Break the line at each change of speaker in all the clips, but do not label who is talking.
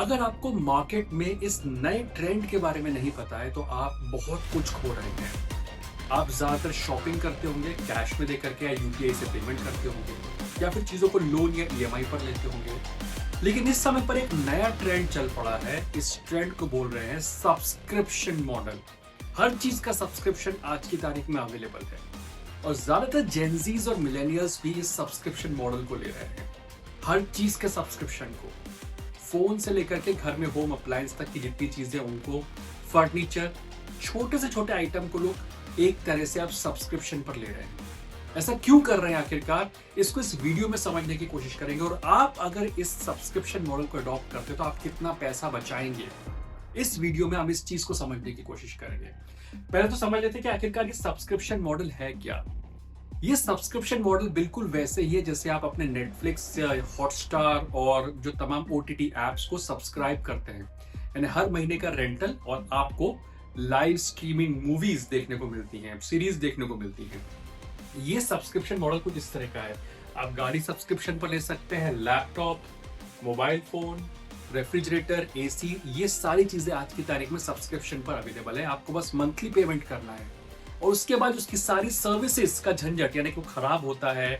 अगर आपको मार्केट में इस नए ट्रेंड के बारे में नहीं पता है तो आप बहुत कुछ खो रहे हैं। आप ज्यादातर शॉपिंग करते होंगे कैश में देकर के या यूपीआई से पेमेंट करते होंगे या फिर चीजों को लोन या ईएमआई पर लेते होंगे। लेकिन इस समय पर एक नया ट्रेंड चल पड़ा है। इस ट्रेंड को बोल रहे हैं सब्सक्रिप्शन मॉडल। हर चीज का सब्सक्रिप्शन आज की तारीख में अवेलेबल है और ज्यादातर जेनजीज और मिलेनियल्स भी इस सब्सक्रिप्शन मॉडल को ले रहे हैं। हर चीज के सब्सक्रिप्शन को, फोन से लेकर के घर में होम अप्लायंस तक की जितनी चीजें, उनको फर्नीचर, छोटे से छोटे आइटम को लोग एक तरह से अब सब्सक्रिप्शन पर ले रहे हैं। ऐसा क्यों कर रहे हैं आखिरकार, इसको इस वीडियो में समझने की कोशिश करेंगे। और आप अगर इस सब्सक्रिप्शन मॉडल को अडॉप्ट करते हो तो आप कितना पैसा बचाएंगे, इस वीडियो में हम इस चीज को समझने की कोशिश करेंगे। पहले तो समझ लेते हैं कि आखिरकार ये सब्सक्रिप्शन मॉडल है क्या। ये सब्सक्रिप्शन मॉडल बिल्कुल वैसे ही है जैसे आप अपने नेटफ्लिक्स या हॉटस्टार और जो तमाम ओटीटी एप्स को सब्सक्राइब करते हैं, यानी हर महीने का रेंटल, और आपको लाइव स्ट्रीमिंग मूवीज देखने को मिलती हैं, सीरीज देखने को मिलती हैं। ये सब्सक्रिप्शन मॉडल कुछ इस तरह का है। आप गाड़ी सब्सक्रिप्शन पर ले सकते हैं, laptop, mobile phone, refrigerator, AC, ये सारी चीजें आज की तारीख में सब्सक्रिप्शन पर अवेलेबल है। आपको बस मंथली पेमेंट करना है और उसके बाद उसकी सारी सर्विसेज का झंझट, यानी कि वो खराब होता है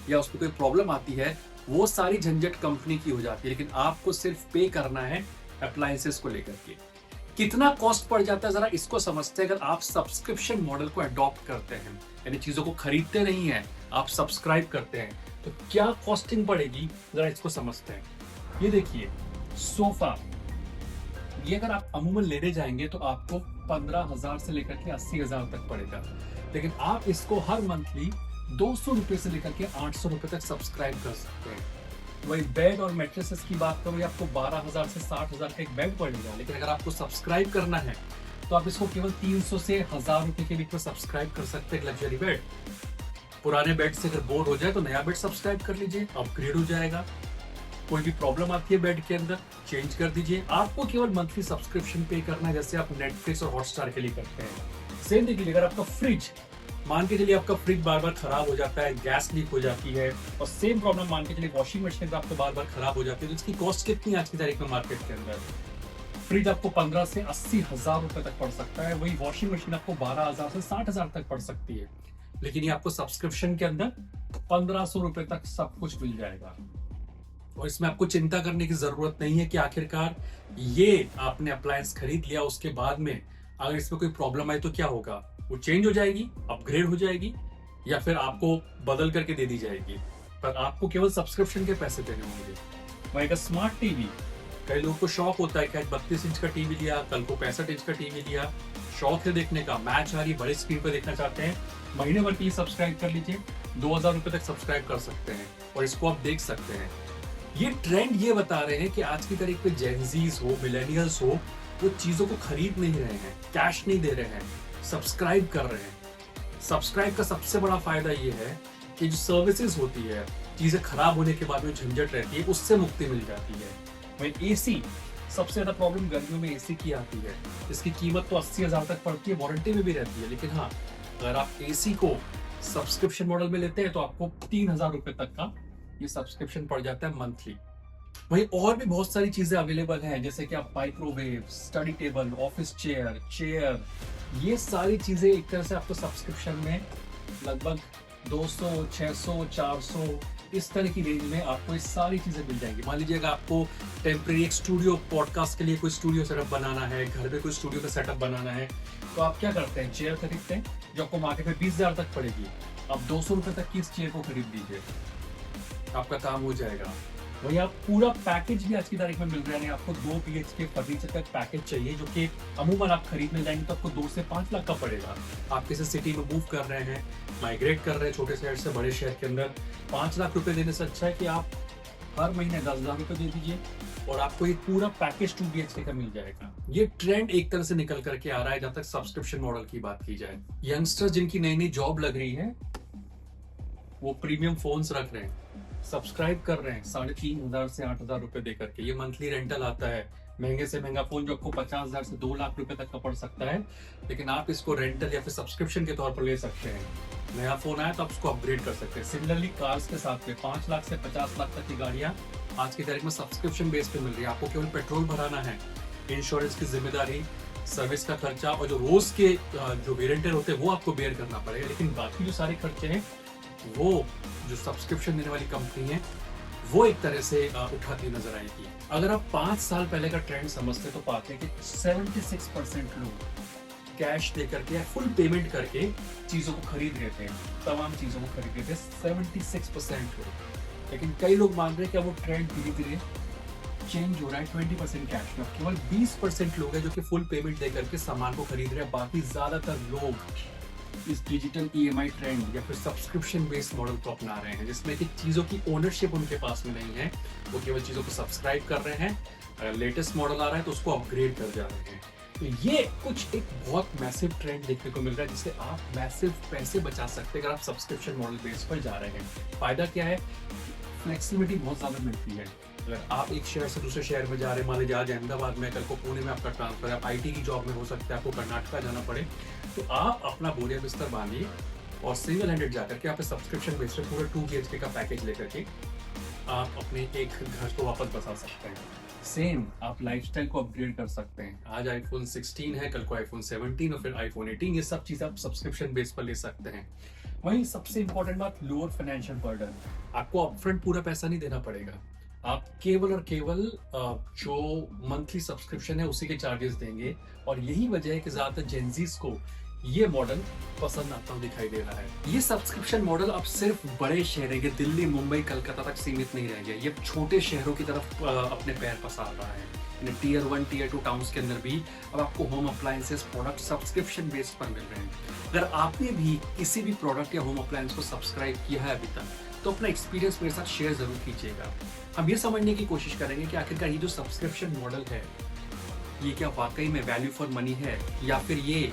या उसमें कोई प्रॉब्लम आती है, वो सारी झंझट कंपनी की हो जाती है। लेकिन आपको सिर्फ पे करना है अप्लायंसेस को लेकर के। कितना कॉस्ट पड़ जाता है जरा इसको समझते हैं। अगर आप सब्सक्रिप्शन मॉडल को अडॉप्ट करते हैं, यानी चीजों को खरीदते नहीं है, आप सब्सक्राइब करते हैं, तो क्या कॉस्टिंग पड़ेगी जरा इसको समझते हैं। ये देखिए सोफा, ये अगर आप अमूमन लेने जाएंगे तो आपको 15,000 से लेकर के 80,000 तक पड़ेगा। लेकिन आप इसको हर मंथली 200 रुपए से लेकर के 800 रुपए तक सब्सक्राइब कर सकते हैं। वही बेड और मैट्रेसेस की बात करूँ, आपको 12,000 से 60,000 का एक बेड पड़ेगा। लेकिन अगर आपको सब्सक्राइब करना है तो आप इसको केवल 300 से 1,000 रुपए के बीच में सब्सक्राइब कर सकते हैं। लग्जरी बेड, पुराने बेड से अगर बोर हो जाए तो नया बेड सब्सक्राइब कर लीजिए, अपग्रेड हो जाएगा। कोई भी प्रॉब्लम आती है बेड के अंदर, चेंज कर दीजिए। आपको केवल मंथली सब्सक्रिप्शन पे करना है, जैसे आप नेटफ्लिक्स और हॉटस्टार के लिए करते हैं। सेम देखिए, अगर आपका फ्रिज, मान के चलिए आपका फ्रिज बार बार खराब हो जाता है, गैस लीक हो जाती है, और सेम प्रॉब्लम मान के चलिए वॉशिंग मशीन का आपको बार बार खराब हो जाती है, तो इसकी कॉस्ट कितनी आज की तारीख में मार्केट के अंदर? फ्रिज आपको 15 से 80,000 रुपए तक पड़ सकता है। वही वॉशिंग मशीन आपको 12,000 से 60,000 तक पड़ सकती है। लेकिन ये आपको सब्सक्रिप्शन के अंदर 1,500 रुपए तक सब कुछ मिल जाएगा। और इसमें आपको चिंता करने की जरूरत नहीं है कि आखिरकार ये आपने अप्लायंस खरीद लिया, उसके बाद में अगर इसमें कोई प्रॉब्लम आए तो क्या होगा, वो चेंज हो जाएगी, अपग्रेड हो जाएगी, या फिर आपको बदल करके दे दी जाएगी। पर आपको केवल सब्सक्रिप्शन के पैसे देने होंगे। वही का स्मार्ट टीवी, कई लोगों को शौक होता है कि आज 32 इंच का टीवी लिया, कल को 65 इंच का टीवी लिया, शौक है देखने का, मैच आ रही बड़े स्क्रीन पर देखना चाहते हैं, महीने भर के लिए सब्सक्राइब कर लीजिए, 2,000 रुपए तक सब्सक्राइब कर सकते हैं और इसको आप देख सकते हैं। ये ट्रेंड ये बता रहे हैं कि आज की तारीख पे जेनजीज हो, मिलेनियल्स हो, वो चीजों को खरीद नहीं रहे हैं, कैश नहीं दे रहे हैं, सब्सक्राइब कर रहे हैं। सब्सक्राइब का सबसे बड़ा फायदा ये है कि जो सर्विसेज होती है, चीजें खराब होने के बाद में झंझट रहती है, उससे मुक्ति मिल जाती है। वहीं एसी, सबसे ज्यादा प्रॉब्लम गर्मियों में एसी की आती है। इसकी कीमत तो 80,000 तक पड़ती है, वारंटी में भी रहती है। लेकिन हाँ, अगर आप एसी को सब्सक्रिप्शन मॉडल में लेते हैं तो आपको 3,000 रुपए तक का ये सब्सक्रिप्शन पड़ जाता है मंथली। वहीं और भी बहुत सारी चीजें अवेलेबल हैं, जैसे कि आप microwave, study table, office chair, ये सारी चीजें एक तरह से आपको सब्सक्रिप्शन में लगभग 200, 600, 400 इस तरह की रेंज में आपको ये सारी चीजें मिल जाएंगी। मान लीजिएगा आपको टेम्परेरी एक स्टूडियो, पॉडकास्ट के लिए कोई स्टूडियो सेटअप बनाना है, घर में कोई स्टूडियो का सेटअप बनाना है, तो आप क्या करते हैं, चेयर खरीदते हैं जो आपको मार्केट में 20,000 तक पड़ेगी। आप 200 रुपए तक की इस चेयर को खरीद लीजिए, आपका काम हो जाएगा। वही आप पूरा पैकेज भी आज की तारीख में मिल रहा है। आपको 2 BHK फर्नीचर का पैकेज चाहिए, जो कि अमूमन आप खरीदने जाएंगे तो आपको 2 से 5 लाख का पड़ेगा। आप किसी सिटी में मूव कर रहे हैं, माइग्रेट कर रहे हैं छोटे शहर से बड़े शहर के अंदर, 5 लाख रुपए देने से अच्छा है कि आप हर महीने 10,000 रुपए दे दीजिए और आपको ये पूरा पैकेज 2 BHK का मिल जाएगा। ये ट्रेंड एक तरह से निकल करके आ रहा है जहां तक सब्सक्रिप्शन मॉडल की बात की जाए। यंगस्टर्स जिनकी नई नई जॉब लग रही है, वो प्रीमियम फोन्स रख रहे हैं, सब्सक्राइब कर रहे हैं 3,500 से 8,000 रुपए दे करके। ये मंथली रेंटल आता है, महंगे से महंगा फोन जो आपको 50,000 से 2 लाख रुपए तक का पड़ सकता है, लेकिन आप इसको रेंटल या फिर सब्सक्रिप्शन के तौर पर ले सकते हैं। नया फोन आया तो आप उसको अपग्रेड कर सकते हैं। सिमिलरली कार्स के साथ में 5 लाख से 50 लाख तक की गाड़ियां आज की तारीख में सब्सक्रिप्शन बेस पे मिल रही है। आपको केवल पेट्रोल भराना है, इंश्योरेंस की जिम्मेदारी, सर्विस का खर्चा और जो रोज के जो वेरिएंटर होते हैं वो आपको बेयर करना पड़ेगा। लेकिन बाकी जो सारे खर्चे हैं वो जो सब्सक्रिप्शन देने वाली कंपनी है वो एक तरह से उठाती नजर आएगी। अगर आप 5 साल पहले का ट्रेंड समझते तो पाते हैं कि 76% लोग कैश दे करके या फुल पेमेंट करके चीजों को खरीद रहे थे, तमाम चीजों को खरीद रहे थे 76% लोग। लेकिन कई लोग मान रहे हैं कि अब वो ट्रेंड धीरे धीरे चेंज हो रहा है 20% कैश में। केवल 20% लोग हैं जो कि फुल पेमेंट दे करके सामान को खरीद रहे हैं। बाकी ज्यादातर लोग इस डिजिटल ईएमआई ट्रेंड या फिर सब्सक्रिप्शन बेस्ड मॉडल को अपना रहे हैं, जिसमें कि चीजों की ओनरशिप उनके पास में नहीं है। वो केवल चीजों को सब्सक्राइब कर रहे हैं, अगर लेटेस्ट मॉडल आ रहा है तो उसको अपग्रेड कर जा रहे हैं। तो ये कुछ एक बहुत मैसिव ट्रेंड देखने को मिल रहा है, जिससे आप मैसिव पैसे बचा सकते हैं अगर आप सब्सक्रिप्शन मॉडल बेस पर जा रहे हैं। फायदा क्या है? फ्लेक्सिबिलिटी बहुत ज्यादा मिलती है। अगर आप एक शहर से दूसरे शहर में जा रहे हैं, मान लीजिए आज अहमदाबाद में, कल को पुणे में आपका ट्रांसफर है, आप आईटी की जॉब में हो सकता है आपको कर्नाटका जाना पड़े, तो आप अपना बोरिया बिस्तर बांधिए और सिंगल हैंडेड जाकर के आप सब्सक्रिप्शन बेस पर पूरा 2 BHK का पैकेज लेकर के आप अपने एक घर को वापस बसा सकते हैं। सेम आप लाइफस्टाइल को अपग्रेड कर सकते हैं। आज आईफोन 16 है, कल को आईफोन 17 और फिर आईफोन 18, ये सब चीज आप सब्सक्रिप्शन बेस पर ले सकते हैं। वहीं सबसे इंपॉर्टेंट बात, लोअर फाइनेंशियल बर्डन। आपको अपफ्रंट पूरा पैसा नहीं देना पड़ेगा, आप केवल और केवल जो मंथली सब्सक्रिप्शन है उसी के चार्जेस देंगे। और यही वजह है कि ज्यादातर जेनजीज को ये मॉडल पसंद आता हुआ दिखाई दे रहा है। ये सब्सक्रिप्शन मॉडल अब सिर्फ बड़े शहर के दिल्ली, मुंबई, कलकत्ता तक सीमित नहीं रह गया, ये छोटे शहरों की तरफ अपने पैर पसार रहा है। टियर 1, टियर 2 टाउन्स के अंदर भी अब आपको home appliances product subscription base पर मिल रहे हैं। अगर आपने भी किसी भी प्रोडक्ट या होम अप्लायंस को सब्सक्राइब किया है अभी तक, तो अपना एक्सपीरियंस मेरे साथ शेयर जरूर कीजिएगा। हम ये समझने की कोशिश करेंगे कि आखिरकार ये जो सब्सक्रिप्शन मॉडल है ये क्या वाकई में वैल्यू फॉर मनी है, या फिर ये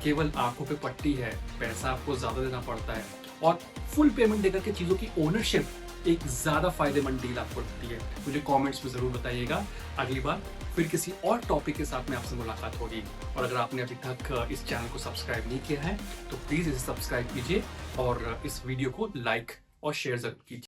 केवल आंखों पे पट्टी है, पैसा आपको ज्यादा देना पड़ता है और फुल पेमेंट देकर के चीजों की ओनरशिप एक ज्यादा फायदेमंद डील आपको लगती है। मुझे कमेंट्स में जरूर बताइएगा। अगली बार फिर किसी और टॉपिक के साथ में आपसे मुलाकात होगी। और अगर आपने अभी तक इस चैनल को सब्सक्राइब नहीं किया है तो प्लीज इसे सब्सक्राइब कीजिए और इस वीडियो को लाइक और शेयर जरूर कीजिए।